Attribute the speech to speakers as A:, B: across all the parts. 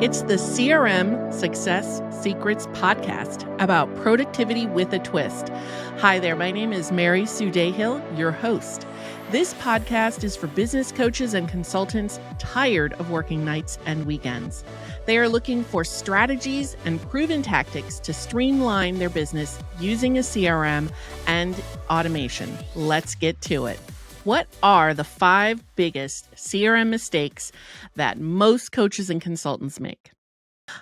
A: It's the CRM Success Secrets podcast about productivity with a twist. Hi there, my name is Mary Sue Dahill, your host. This podcast is for business coaches and consultants tired of working nights and weekends. They are looking for strategies and proven tactics to streamline their business using a CRM and automation. Let's get to it. What are the 5 biggest CRM mistakes that most coaches and consultants make?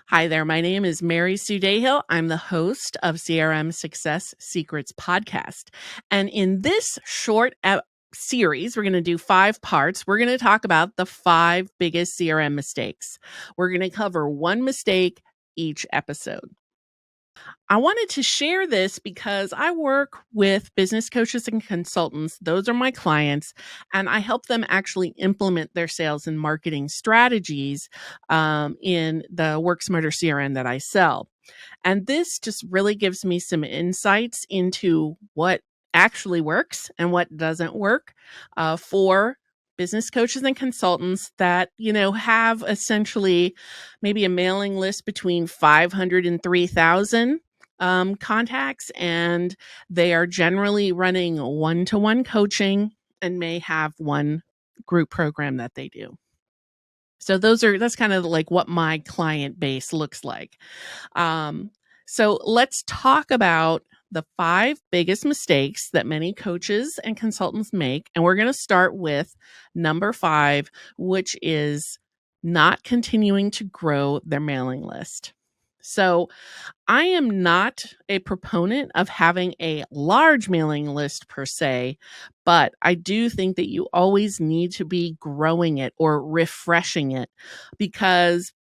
A: Hi there, my name is Mary Sue Dahill. I'm the host of CRM Success Secrets podcast. And in this short series, we're going to do 5 parts. We're going to talk about the 5 biggest CRM mistakes. We're going to cover one mistake each episode. I wanted to share this because I work with business coaches and consultants. Those are my clients, and I help them actually implement their sales and marketing strategies in the Work Smarter CRM that I sell. And this just really gives me some insights into what actually works and what doesn't work for business coaches and consultants that, have essentially maybe a mailing list between 500 and 3,000 contacts, and they are generally running one-to-one coaching and may have one group program that they do. So that's kind of like what my client base looks like. So let's talk about the 5 biggest mistakes that many coaches and consultants make. And we're going to start with number 5, which is not continuing to grow their mailing list. So I am not a proponent of having a large mailing list per se, but I do think that you always need to be growing it or refreshing it because,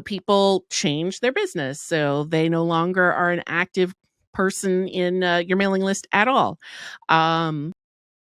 A: people change their business. So they no longer are an active person in your mailing list at all.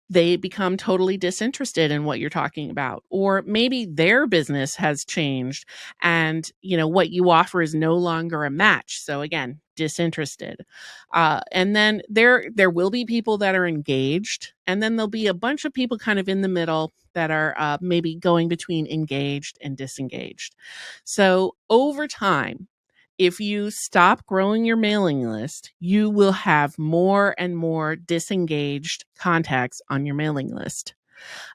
A: They become totally disinterested in what you're talking about, or maybe their business has changed and what you offer is no longer a match. So again, disinterested. And then there will be people that are engaged, and then there'll be a bunch of people kind of in the middle that are maybe going between engaged and disengaged. So over time, if you stop growing your mailing list, you will have more and more disengaged contacts on your mailing list.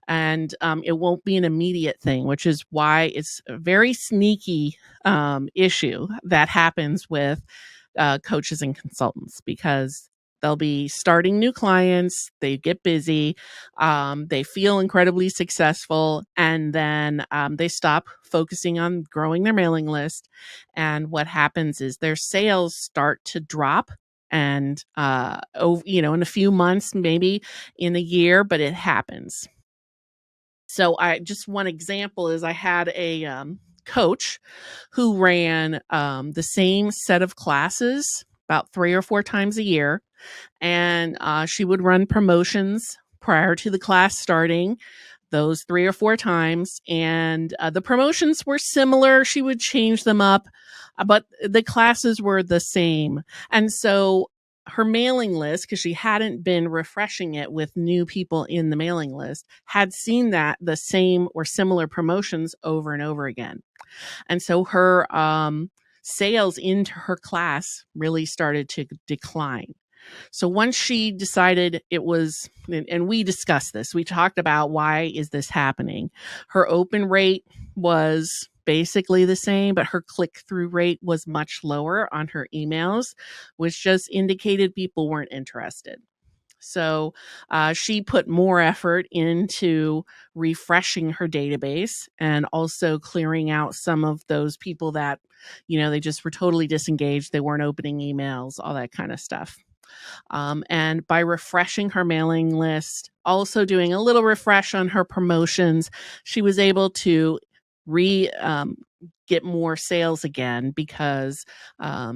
A: And it won't be an immediate thing, which is why it's a very sneaky issue that happens with coaches and consultants, because they'll be starting new clients, they get busy, they feel incredibly successful, and then they stop focusing on growing their mailing list. And what happens is their sales start to drop, and in a few months, maybe in a year, but it happens. So one example is I had a coach who ran the same set of classes about 3 or 4 times a year. And she would run promotions prior to the class starting those 3 or 4 times. And the promotions were similar. She would change them up, but the classes were the same. And so her mailing list, because she hadn't been refreshing it with new people in the mailing list, had seen that the same or similar promotions over and over again. And so her sales into her class really started to decline. So once she decided it was, and we discussed this, we talked about why is this happening. Her open rate was basically the same, but her click-through rate was much lower on her emails, which just indicated people weren't interested. So she put more effort into refreshing her database and also clearing out some of those people that, they just were totally disengaged. They weren't opening emails, all that kind of stuff. And by refreshing her mailing list, also doing a little refresh on her promotions, she was able to get more sales again because there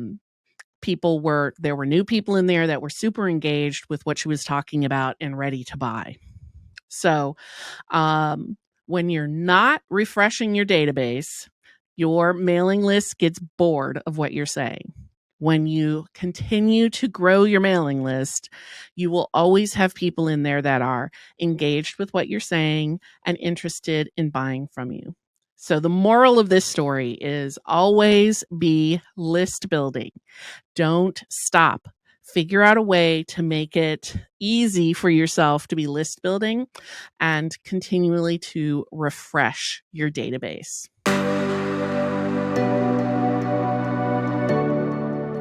A: were new people in there that were super engaged with what she was talking about and ready to buy. So when you're not refreshing your database, your mailing list gets bored of what you're saying. When you continue to grow your mailing list, you will always have people in there that are engaged with what you're saying and interested in buying from you. So the moral of this story is always be list building. Don't stop. Figure out a way to make it easy for yourself to be list building and continually to refresh your database.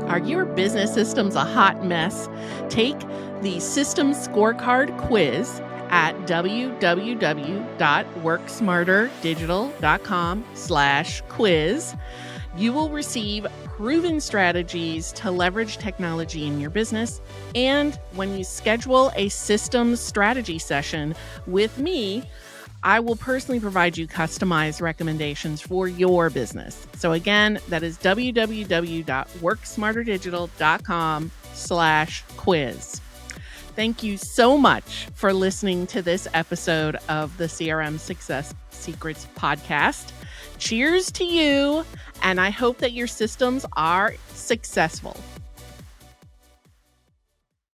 A: Are your business systems a hot mess? Take the Systems Scorecard quiz at www.worksmarterdigital.com/quiz. You will receive proven strategies to leverage technology in your business. And when you schedule a systems strategy session with me, I will personally provide you customized recommendations for your business. So again, that is www.worksmarterdigital.com/quiz. Thank you so much for listening to this episode of the CRM Success Secrets podcast. Cheers to you, and I hope that your systems are successful.